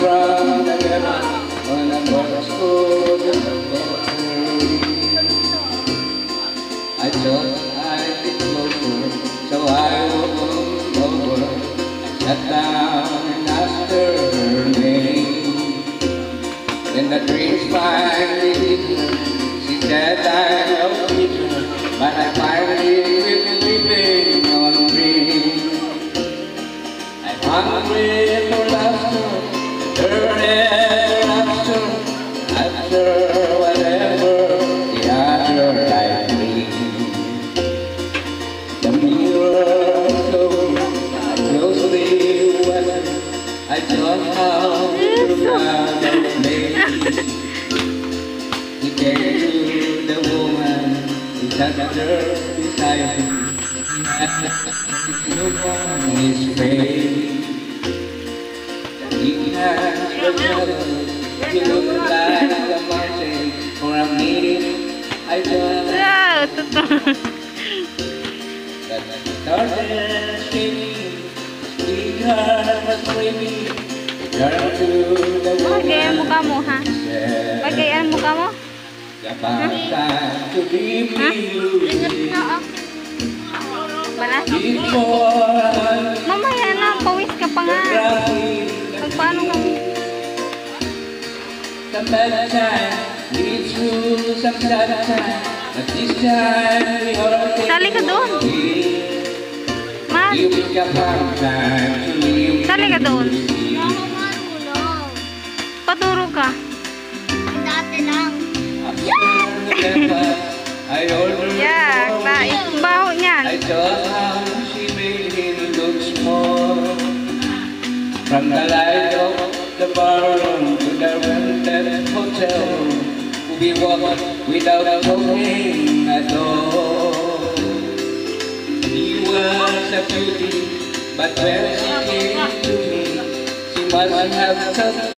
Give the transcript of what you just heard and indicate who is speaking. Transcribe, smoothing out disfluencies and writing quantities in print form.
Speaker 1: from the river when I first saw the water. I thought I'd be closer, so I walked over. I sat down and asked her name. Then the dreams finally hit her. She said I love her, but I finally quit living on dreams. I'm hungry for laughter, hereafter, after whatever the other life brings. The mirror showed me I closely watched. I thought how proud of me. He came to the woman who sat there beside him. Look on his face. He has the shadow. He looked like a mountain. For a minute, I thought that the started shaking. Sweetheart was screaming. Turn to the woman.
Speaker 2: Bagay ang mukha mo, ha? Bagay ang mukha mo? Balas? Mamaya na, pawis ka pa nga. Paano ka mo? Sali ka doon. Mas. Sali ka doon. Paturo ka.
Speaker 3: Dati lang.
Speaker 2: Yeah, baho niyan.
Speaker 1: I thought how she made him look small. From the light of the barroom to the rented hotel, we walked without talking at all. He was a beauty, but when she came to me, she must have touched